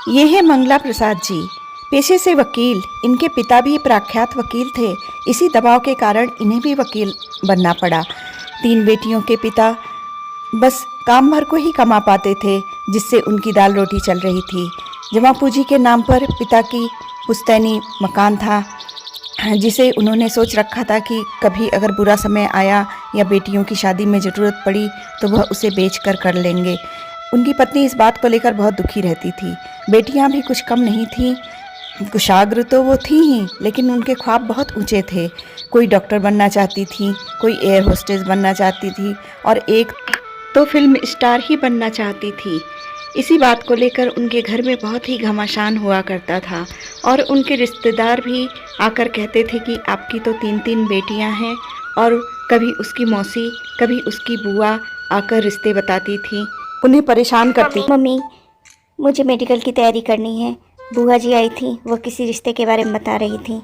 ये है मंगला प्रसाद जी, पेशे से वकील। इनके पिता भी प्रख्यात वकील थे। इसी दबाव के कारण इन्हें भी वकील बनना पड़ा। 3 बेटियों के पिता बस काम भर को ही कमा पाते थे, जिससे उनकी दाल रोटी चल रही थी। जमा पूंजी के नाम पर पिता की पुश्तैनी मकान था, जिसे उन्होंने सोच रखा था कि कभी अगर बुरा समय आया या बेटियों की शादी में ज़रूरत पड़ी तो वह उसे बेच कर लेंगे। उनकी पत्नी इस बात को लेकर बहुत दुखी रहती थी। बेटियां भी कुछ कम नहीं थीं। कुशाग्र तो वो थी ही, लेकिन उनके ख्वाब बहुत ऊंचे थे। कोई डॉक्टर बनना चाहती थी, कोई एयर होस्टेस बनना चाहती थी और एक तो फिल्म स्टार ही बनना चाहती थी। इसी बात को लेकर उनके घर में बहुत ही घमासान हुआ करता था और उनके रिश्तेदार भी आकर कहते थे कि आपकी तो 3-3 बेटियां हैं। और कभी उसकी मौसी, कभी उसकी बुआ आकर रिश्ते बताती थी, उन्हें परेशान करती। मम्मी, मुझे मेडिकल की तैयारी करनी है। बुआ जी आई थी, वो किसी रिश्ते के बारे में बता रही थी।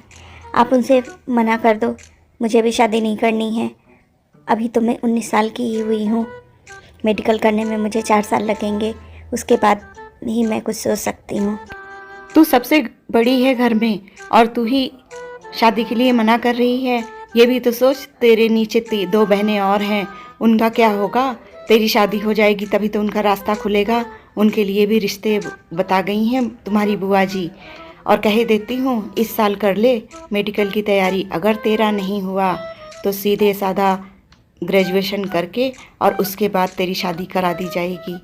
आप उनसे मना कर दो, मुझे भी शादी नहीं करनी है। अभी तो मैं 19 साल की ही हुई हूँ। मेडिकल करने में मुझे 4 साल लगेंगे, उसके बाद ही मैं कुछ सोच सकती हूँ। तू सबसे बड़ी है घर में और तू ही शादी के लिए मना कर रही है। ये भी तो सोच, तेरे नीचे 2 बहनें और हैं, उनका क्या होगा? तेरी शादी हो जाएगी तभी तो उनका रास्ता खुलेगा। उनके लिए भी रिश्ते बता गई हैं तुम्हारी बुआ जी। और कह देती हूँ, इस साल कर ले मेडिकल की तैयारी। अगर तेरा नहीं हुआ तो सीधे साधा ग्रेजुएशन करके और उसके बाद तेरी शादी करा दी जाएगी।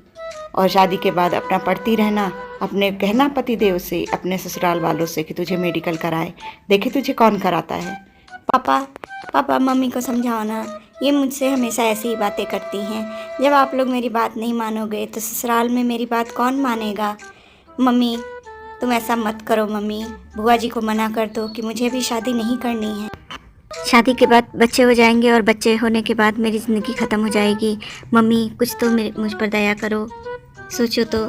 और शादी के बाद अपना पढ़ती रहना, अपने कहना पति देव से, अपने ससुराल वालों से कि तुझे मेडिकल कराए। देखे तुझे कौन कराता है। पापा मम्मी को समझाओ ना, ये मुझसे हमेशा ऐसी ही बातें करती हैं। जब आप लोग मेरी बात नहीं मानोगे तो ससुराल में मेरी बात कौन मानेगा। मम्मी, तुम ऐसा मत करो। मम्मी, बुआ जी को मना कर दो कि मुझे भी शादी नहीं करनी है। शादी के बाद बच्चे हो जाएंगे और बच्चे होने के बाद मेरी ज़िंदगी ख़त्म हो जाएगी। मम्मी, कुछ तो मुझ पर दया करो, सोचो तो।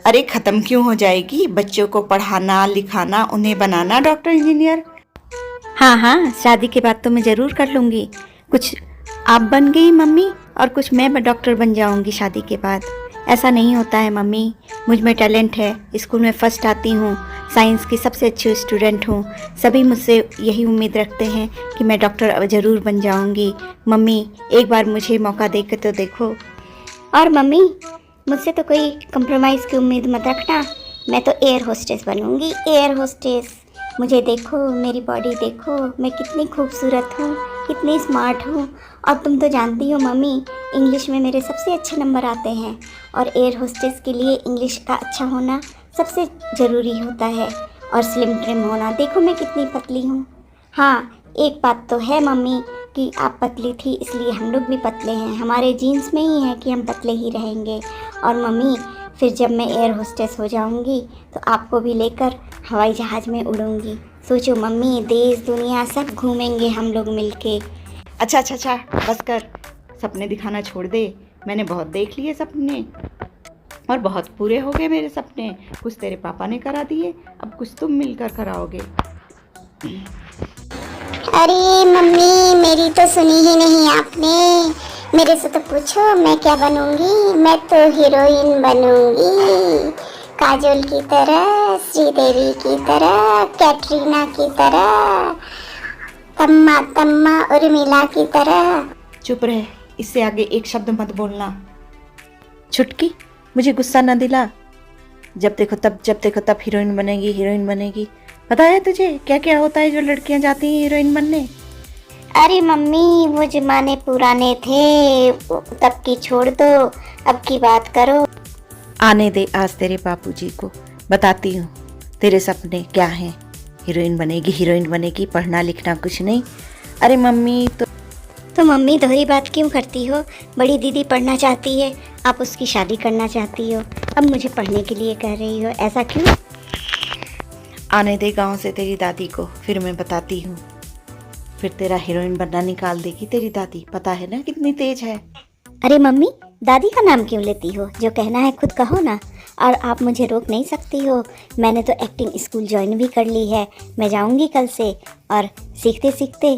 अरे ख़त्म क्यों हो जाएगी? बच्चों को पढ़ाना लिखाना, उन्हें बनाना डॉक्टर इंजीनियर। हाँ, शादी के बाद तो मैं ज़रूर कर लूँगी। कुछ आप बन गई मम्मी और कुछ मैं डॉक्टर बन जाऊँगी शादी के बाद। ऐसा नहीं होता है मम्मी, मुझ में टैलेंट है। स्कूल में फर्स्ट आती हूँ, साइंस की सबसे अच्छी स्टूडेंट हूँ। सभी मुझसे यही उम्मीद रखते हैं कि मैं डॉक्टर ज़रूर बन जाऊँगी। मम्मी, एक बार मुझे मौका दे के तो देखो। और मम्मी, मुझसे तो कोई कंप्रोमाइज़ की उम्मीद मत रखना। मैं तो एयर होस्टेस बनूँगी, एयर होस्टेस। मुझे देखो, मेरी बॉडी देखो, मैं कितनी खूबसूरत हूँ, कितनी स्मार्ट हूँ। और तुम तो जानती हो मम्मी, इंग्लिश में मेरे सबसे अच्छे नंबर आते हैं और एयर होस्टेस के लिए इंग्लिश का अच्छा होना सबसे ज़रूरी होता है। और स्लिम ट्रिम होना। देखो मैं कितनी पतली हूँ। हाँ, एक बात तो है मम्मी कि आप पतली थी इसलिए हम लोग भी पतले हैं। हमारे जीन्स में ही है कि हम पतले ही रहेंगे। और मम्मी, फिर जब मैं एयर होस्टेस हो जाऊंगी तो आपको भी लेकर हवाई जहाज़ में उड़ूंगी। सोचो मम्मी, देश दुनिया सब घूमेंगे हम लोग मिलके। अच्छा, बस कर। सपने दिखाना छोड़ दे। मैंने बहुत देख लिए सपने और बहुत पूरे हो गए मेरे सपने। कुछ तेरे पापा ने करा दिए, अब कुछ तुम मिलकर कराओगे। अरे मम्मी, मेरी तो सुनी ही नहीं आपने। मेरे से तो पूछो मैं क्या बनूंगी। मैं तो हीरोइन बनूंगी, काजोल की तरह, श्रीदेवी की तरह, कैटरीना की तरह, तम्मा उर्मिला की तरह। चुप रहे, इससे आगे एक शब्द मत बोलना। छुटकी, मुझे गुस्सा न दिला। जब देखो तब हीरोइन बनेगी। पता है तुझे क्या क्या होता है जो लड़कियां जाती हैं हीरोइन बनने? अरे मम्मी, वो जमाने पुराने थे, तब की छोड़ दो, अब की बात करो। आने दे आज तेरे बापूजी को, बताती हूँ तेरे सपने क्या हैं। हीरोइन बनेगी, पढ़ना लिखना कुछ नहीं। अरे मम्मी, तो मम्मी दोहरी बात क्यों करती हो? बड़ी दीदी पढ़ना चाहती है, आप उसकी शादी करना चाहती हो। अब मुझे पढ़ने के लिए कह रही हो, ऐसा क्यों? आने दे गांव से तेरी दादी को, फिर मैं बताती हूँ। फिर तेरा हीरोइन बनना निकाल देगी तेरी दादी। पता है ना कितनी तेज है। अरे मम्मी, दादी का नाम क्यों लेती हो? जो कहना है खुद कहो ना। और आप मुझे रोक नहीं सकती हो। मैंने तो एक्टिंग स्कूल ज्वाइन भी कर ली है। मैं जाऊंगी कल से और सीखते सीखते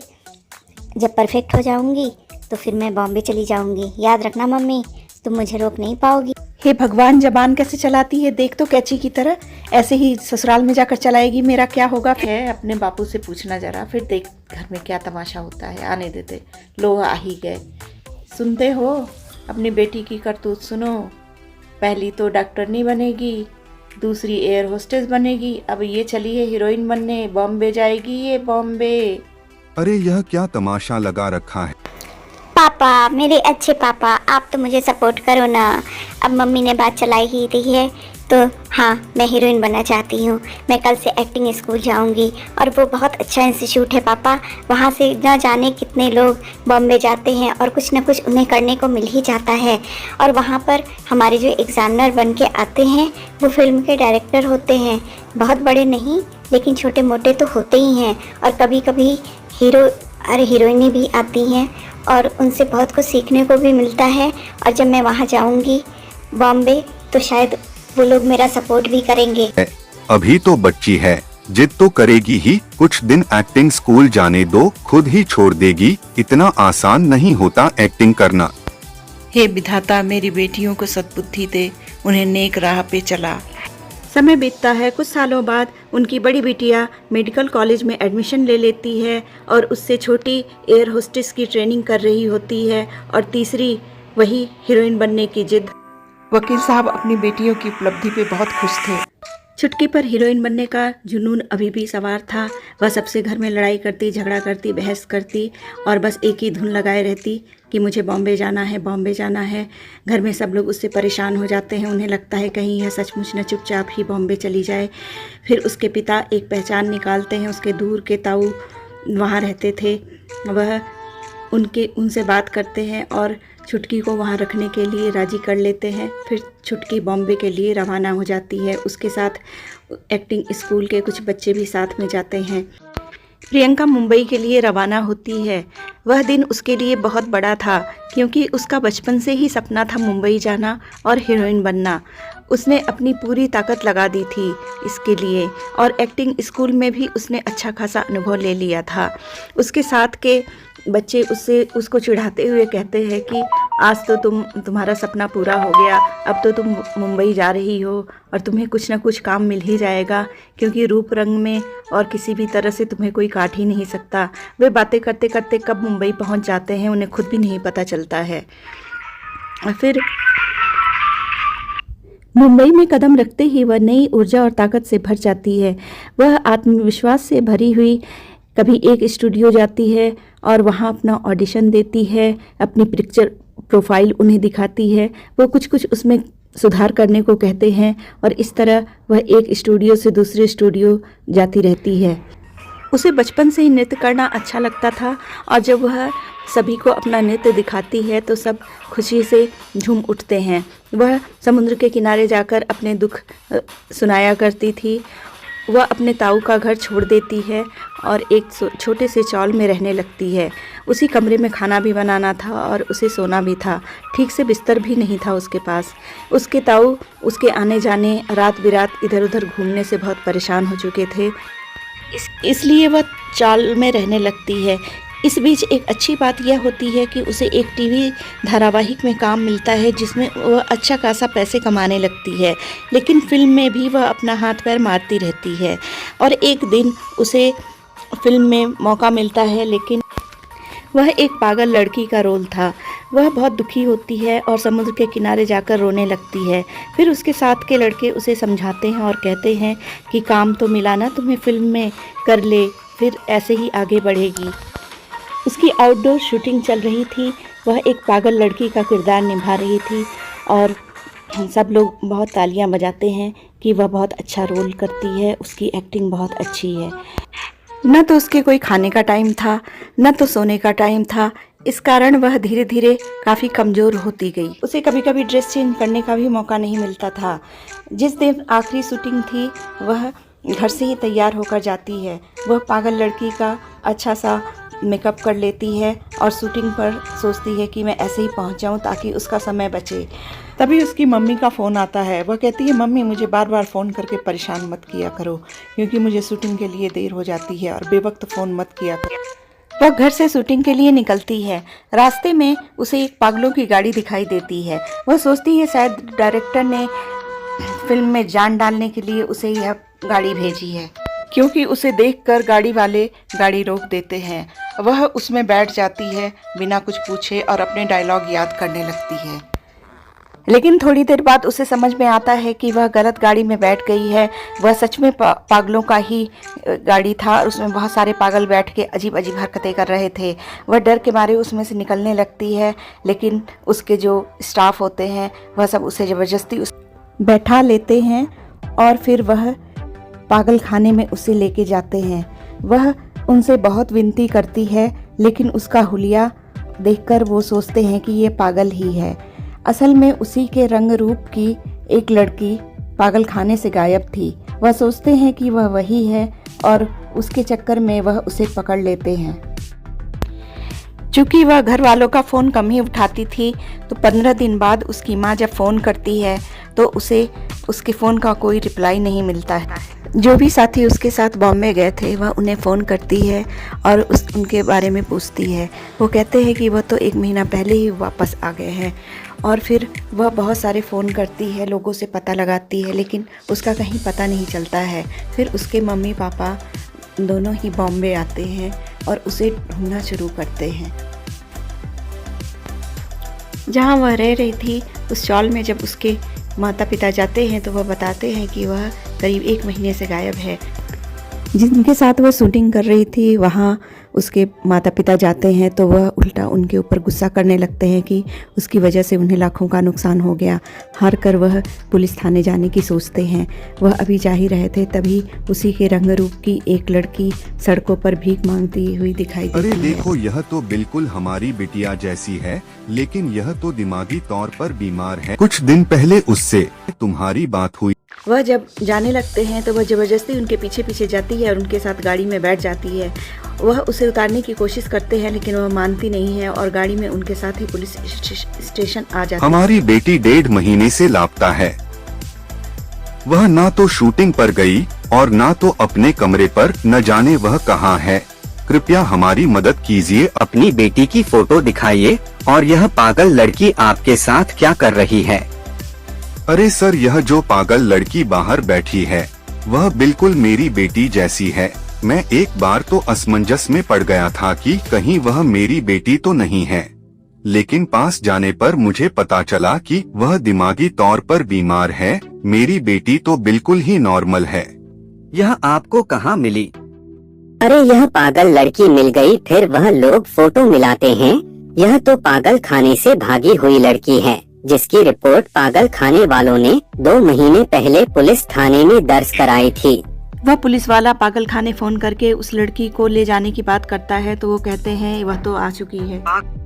जब परफेक्ट हो जाऊंगी तो फिर मैं बॉम्बे चली जाऊंगी। याद रखना मम्मी, तुम मुझे रोक नहीं पाओगी। हे भगवान, जबान कैसे चलाती है, देख तो कैची की तरह। ऐसे ही ससुराल में जाकर चलाएगी, मेरा क्या होगा। है अपने बापू से पूछना जरा, फिर देख घर में क्या तमाशा होता है। आने देते, लो आ ही गए। सुनते हो, अपनी बेटी की करतूत सुनो। पहली तो डॉक्टरनी बनेगी, दूसरी एयर होस्टेस बनेगी, अब ये चली है हीरोइन बनने, बॉम्बे जाएगी ये, बॉम्बे। अरे यह क्या तमाशा लगा रखा है। पापा, मेरे अच्छे पापा, आप तो मुझे सपोर्ट करो ना। अब मम्मी ने बात चलाई ही दी है तो हाँ, मैं हीरोइन बनना चाहती हूँ। मैं कल से एक्टिंग स्कूल जाऊँगी और वो बहुत अच्छा इंस्टीट्यूट है पापा। वहाँ से न जाने कितने लोग बॉम्बे जाते हैं और कुछ न कुछ उन्हें करने को मिल ही जाता है। और वहाँ पर हमारे जो एग्ज़ामिनर बन के आते हैं वो फिल्म के डायरेक्टर होते हैं। बहुत बड़े नहीं, लेकिन छोटे मोटे तो होते ही हैं। और कभी कभी हीरोइनें भी आती हैं और उनसे बहुत कुछ सीखने को भी मिलता है। और जब मैं वहाँ जाऊँगी बॉम्बे तो शायद वो लोग मेरा सपोर्ट भी करेंगे। अभी तो बच्ची है, जिद तो करेगी ही। कुछ दिन एक्टिंग स्कूल जाने दो, खुद ही छोड़ देगी। इतना आसान नहीं होता एक्टिंग करना। हे विधाता, मेरी बेटियों को सद्बुद्धि दे, उन्हें नेक राह पे चला। समय बीतता है। कुछ सालों बाद उनकी बड़ी बिटिया मेडिकल कॉलेज में एडमिशन ले लेती है और उससे छोटी एयर होस्टेस की ट्रेनिंग कर रही होती है और तीसरी वही हीरोइन बनने की जिद। वकील साहब अपनी बेटियों की उपलब्धि पे बहुत खुश थे। छुटकी पर हीरोइन बनने का जुनून अभी भी सवार था। वह सबसे घर में लड़ाई करती, झगड़ा करती, बहस करती और बस एक ही धुन लगाए रहती कि मुझे बॉम्बे जाना है, बॉम्बे जाना है। घर में सब लोग उससे परेशान हो जाते हैं। उन्हें लगता है कहीं यह सचमुच न चुपचाप ही बॉम्बे चली जाए। फिर उसके पिता एक पहचान निकालते हैं। उसके दूर के ताऊ वहाँ रहते थे। वह उनसे बात करते हैं और छुटकी को वहाँ रखने के लिए राज़ी कर लेते हैं। फिर छुटकी बॉम्बे के लिए रवाना हो जाती है। उसके साथ एक्टिंग स्कूल के कुछ बच्चे भी साथ में जाते हैं। प्रियंका मुंबई के लिए रवाना होती है। वह दिन उसके लिए बहुत बड़ा था क्योंकि उसका बचपन से ही सपना था मुंबई जाना और हीरोइन बनना। उसने अपनी पूरी ताकत लगा दी थी इसके लिए और एक्टिंग स्कूल में भी उसने अच्छा खासा अनुभव ले लिया था। उसके साथ के बच्चे उसको चिढ़ाते हुए कहते हैं कि आज तो तुम्हारा सपना पूरा हो गया, अब तो तुम मुंबई जा रही हो और तुम्हें कुछ ना कुछ काम मिल ही जाएगा क्योंकि रूप रंग में और किसी भी तरह से तुम्हें कोई काट ही नहीं सकता। वे बातें करते करते कब मुंबई पहुंच जाते हैं उन्हें खुद भी नहीं पता चलता है। और फिर मुंबई में कदम रखते ही वह नई ऊर्जा और ताकत से भर जाती है। वह आत्मविश्वास से भरी हुई कभी एक स्टूडियो जाती है और वहाँ अपना ऑडिशन देती है, अपनी पिक्चर प्रोफाइल उन्हें दिखाती है। वो कुछ उसमें सुधार करने को कहते हैं और इस तरह वह एक स्टूडियो से दूसरे स्टूडियो जाती रहती है। उसे बचपन से ही नृत्य करना अच्छा लगता था और जब वह सभी को अपना नृत्य दिखाती है तो सब खुशी से झूम उठते हैं। वह समुद्र के किनारे जाकर अपने दुख सुनाया करती थी। वह अपने ताऊ का घर छोड़ देती है और एक छोटे से चॉल में रहने लगती है। उसी कमरे में खाना भी बनाना था और उसे सोना भी था। ठीक से बिस्तर भी नहीं था उसके पास। उसके ताऊ उसके आने जाने, रात बिरात इधर उधर घूमने से बहुत परेशान हो चुके थे। इसलिए वह चॉल में रहने लगती है। इस बीच एक अच्छी बात यह होती है कि उसे एक टीवी धारावाहिक में काम मिलता है जिसमें वह अच्छा खासा पैसे कमाने लगती है। लेकिन फिल्म में भी वह अपना हाथ पैर मारती रहती है और एक दिन उसे फिल्म में मौका मिलता है लेकिन वह एक पागल लड़की का रोल था। वह बहुत दुखी होती है और समुद्र के किनारे जाकर रोने लगती है। फिर उसके साथ के लड़के उसे समझाते हैं और कहते हैं कि काम तो मिला ना तुम्हें फिल्म में, कर ले, फिर ऐसे ही आगे बढ़ेगी। उसकी आउटडोर शूटिंग चल रही थी। वह एक पागल लड़की का किरदार निभा रही थी और सब लोग बहुत तालियां बजाते हैं कि वह बहुत अच्छा रोल करती है, उसकी एक्टिंग बहुत अच्छी है। न तो उसके कोई खाने का टाइम था, न तो सोने का टाइम था। इस कारण वह धीरे धीरे काफ़ी कमज़ोर होती गई। उसे कभी कभी ड्रेस चेंज करने का भी मौका नहीं मिलता था। जिस दिन आखिरी शूटिंग थी वह घर से ही तैयार होकर जाती है। वह पागल लड़की का अच्छा सा मेकअप कर लेती है और शूटिंग पर सोचती है कि मैं ऐसे ही पहुंच जाऊं ताकि उसका समय बचे। तभी उसकी मम्मी का फ़ोन आता है। वह कहती है, मम्मी मुझे बार बार फ़ोन करके परेशान मत किया करो क्योंकि मुझे शूटिंग के लिए देर हो जाती है और बेवक्त फ़ोन मत किया करो। वह घर से शूटिंग के लिए निकलती है। रास्ते में उसे एक पागलों की गाड़ी दिखाई देती है। वह सोचती है शायद डायरेक्टर ने फिल्म में जान डालने के लिए उसे यह गाड़ी भेजी है, क्योंकि उसे देखकर गाड़ी वाले गाड़ी रोक देते हैं। वह उसमें बैठ जाती है बिना कुछ पूछे और अपने डायलॉग याद करने लगती है। लेकिन थोड़ी देर बाद उसे समझ में आता है कि वह गलत गाड़ी में बैठ गई है। वह सच में पागलों का ही गाड़ी था और उसमें बहुत सारे पागल बैठ के अजीब अजीब हरकतें कर रहे थे। वह डर के मारे उसमें से निकलने लगती है, लेकिन उसके जो स्टाफ होते हैं वह सब उसे ज़बरदस्ती बैठा लेते हैं और फिर वह पागल खाने में उसे लेके जाते हैं। वह उनसे बहुत विनती करती है, लेकिन उसका हुलिया देखकर वो सोचते हैं कि ये पागल ही है। असल में उसी के रंग रूप की एक लड़की पागल खाने से गायब थी। वह सोचते हैं कि वह वही है और उसके चक्कर में वह उसे पकड़ लेते हैं। चूँकि वह घर वालों का फ़ोन कम ही उठाती थी, तो 15 दिन बाद उसकी माँ जब फ़ोन करती है तो उसे उसके फ़ोन का कोई रिप्लाई नहीं मिलता है। जो भी साथी उसके साथ बॉम्बे गए थे वह उन्हें फ़ोन करती है और उनके बारे में पूछती है। वो कहते हैं कि वह तो 1 महीना पहले ही वापस आ गए हैं। और फिर वह बहुत सारे फ़ोन करती है, लोगों से पता लगाती है, लेकिन उसका कहीं पता नहीं चलता है। फिर उसके मम्मी पापा दोनों ही बॉम्बे आते हैं और उसे ढूंढना शुरू करते हैं। जहाँ वह रह रही थी उस चॉल में जब उसके माता पिता जाते हैं तो वह बताते हैं कि वह करीब 1 महीने से गायब है। जिनके साथ वह शूटिंग कर रही थी वहाँ उसके माता पिता जाते हैं तो वह उल्टा उनके ऊपर गुस्सा करने लगते हैं कि उसकी वजह से उन्हें लाखों का नुकसान हो गया। हार कर वह पुलिस थाने जाने की सोचते हैं। वह अभी जा ही रहे थे तभी उसी के रंग रूप की एक लड़की सड़कों पर भीख मांगती हुई दिखाई देती है। अरे देखो, यह तो बिल्कुल हमारी बिटिया जैसी है, लेकिन यह तो दिमागी तौर पर बीमार है। कुछ दिन पहले उससे तुम्हारी बात हुई। वह जब जाने लगते हैं तो वह ज़बरदस्ती उनके पीछे पीछे जाती है और उनके साथ गाड़ी में बैठ जाती है। वह उसे उतारने की कोशिश करते हैं, लेकिन वह मानती नहीं है और गाड़ी में उनके साथ ही पुलिस स्टेशन आ जाती है। हमारी बेटी 1.5 महीने से लापता है। वह ना तो शूटिंग पर गई और ना तो अपने कमरे पर, न जाने वह कहाँ है। कृपया हमारी मदद कीजिए। अपनी बेटी की फोटो दिखाइए और यह पागल लड़की आपके साथ क्या कर रही है? अरे सर, यह जो पागल लड़की बाहर बैठी है वह बिल्कुल मेरी बेटी जैसी है। मैं एक बार तो असमंजस में पड़ गया था कि कहीं वह मेरी बेटी तो नहीं है, लेकिन पास जाने पर मुझे पता चला कि वह दिमागी तौर पर बीमार है। मेरी बेटी तो बिल्कुल ही नॉर्मल है। यह आपको कहाँ मिली? अरे यह पागल लड़की मिल गई, फिर वह लोग फोटो मिलाते हैं। यह तो पागल खाने से भागी हुई लड़की है, जिसकी रिपोर्ट पागल खाने वालों ने 2 महीने पहले पुलिस थाने में दर्ज कराई थी। वह पुलिस वाला पागल खाने फोन करके उस लड़की को ले जाने की बात करता है तो वो कहते हैं वह तो आ चुकी है।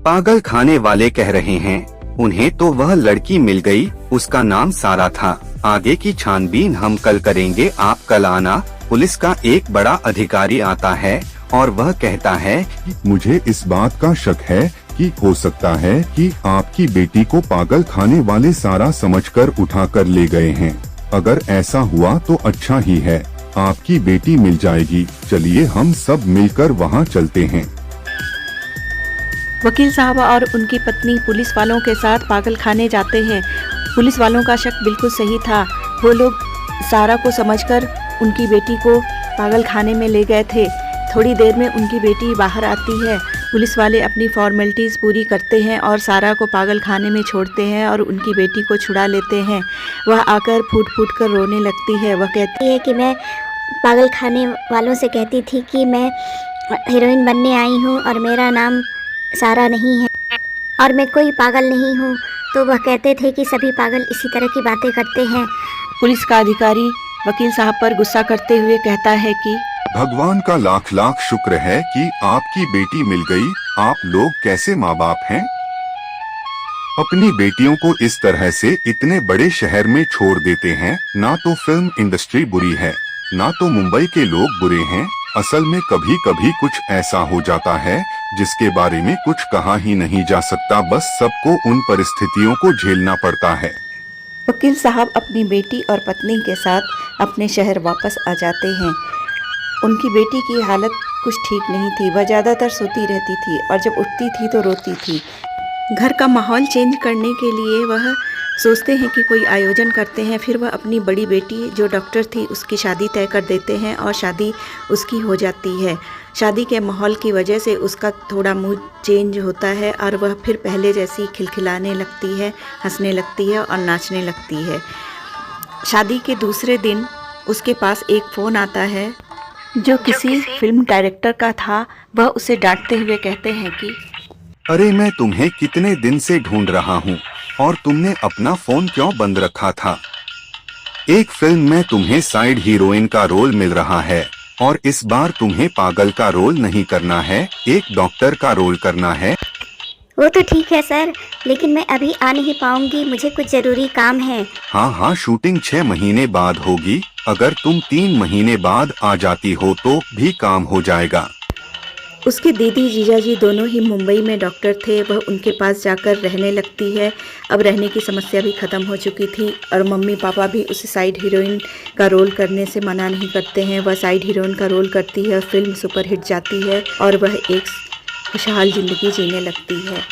पागल खाने वाले कह रहे हैं उन्हें तो वह लड़की मिल गई, उसका नाम सारा था। आगे की छानबीन हम कल करेंगे, आप कल आना। पुलिस का एक बड़ा अधिकारी आता है और वह कहता है मुझे इस बात का शक है कि हो सकता है कि आपकी बेटी को पागल खाने वाले सारा समझकर उठाकर ले गए हैं। अगर ऐसा हुआ तो अच्छा ही है, आपकी बेटी मिल जाएगी। चलिए हम सब मिलकर वहाँ चलते हैं। वकील साहबा और उनकी पत्नी पुलिस वालों के साथ पागल खाने जाते हैं। पुलिस वालों का शक बिल्कुल सही था। वो लोग सारा को समझकर उनकी बेटी को पागल खाने में ले गए थे। थोड़ी देर में उनकी बेटी बाहर आती है। पुलिस वाले अपनी फॉर्मेलिटीज़ पूरी करते हैं और सारा को पागल खाने में छोड़ते हैं और उनकी बेटी को छुड़ा लेते हैं। वह आकर फूट फूट कर रोने लगती है। वह कहती है कि मैं पागल खाने वालों से कहती थी कि मैं हीरोइन बनने आई हूँ और मेरा नाम सारा नहीं है और मैं कोई पागल नहीं हूँ। तो वह कहते थे कि सभी पागल इसी तरह की बातें करते हैं। पुलिस का अधिकारी वकील साहब पर गुस्सा करते हुए कहता है कि भगवान का लाख लाख शुक्र है कि आपकी बेटी मिल गई। आप लोग कैसे माँ बाप हैं? अपनी बेटियों को इस तरह से इतने बड़े शहर में छोड़ देते हैं। ना तो फिल्म इंडस्ट्री बुरी है, ना तो मुंबई के लोग बुरे हैं। असल में कभी कभी कुछ ऐसा हो जाता है जिसके बारे में कुछ कहा ही नहीं जा सकता। बस सबको उन परिस्थितियों को झेलना पड़ता है। वकील साहब अपनी बेटी और पत्नी के साथ अपने शहर वापस आ जाते हैं। उनकी बेटी की हालत कुछ ठीक नहीं थी। वह ज़्यादातर सोती रहती थी और जब उठती थी तो रोती थी। घर का माहौल चेंज करने के लिए वह सोचते हैं कि कोई आयोजन करते हैं। फिर वह अपनी बड़ी बेटी जो डॉक्टर थी उसकी शादी तय कर देते हैं और शादी उसकी हो जाती है। शादी के माहौल की वजह से उसका थोड़ा मूड चेंज होता है और वह फिर पहले जैसी खिलखिलाने लगती है, हंसने लगती है और नाचने लगती है। शादी के दूसरे दिन उसके पास एक फ़ोन आता है जो किसी फिल्म डायरेक्टर का था। वह उसे डांटते हुए कहते हैं कि अरे मैं तुम्हें कितने दिन से ढूंढ रहा हूँ और तुमने अपना फोन क्यों बंद रखा था? एक फिल्म में तुम्हें साइड हीरोइन का रोल मिल रहा है और इस बार तुम्हें पागल का रोल नहीं करना है, एक डॉक्टर का रोल करना है। वो तो ठीक है सर, लेकिन मैं अभी आ नहीं पाऊंगी, मुझे कुछ जरूरी काम है। हाँ, शूटिंग 6 महीने बाद होगी। अगर तुम 3 महीने बाद आ जाती हो तो भी काम हो जाएगा। उसके दीदी जीजाजी दोनों ही मुंबई में डॉक्टर थे। वह उनके पास जाकर रहने लगती है। अब रहने की समस्या भी ख़त्म हो चुकी थी और मम्मी पापा भी उसे साइड हीरोइन का रोल करने से मना नहीं करते हैं। वह साइड हीरोइन का रोल करती है, फिल्म सुपरहिट जाती है और वह एक खुशहाल ज़िंदगी जीने लगती है।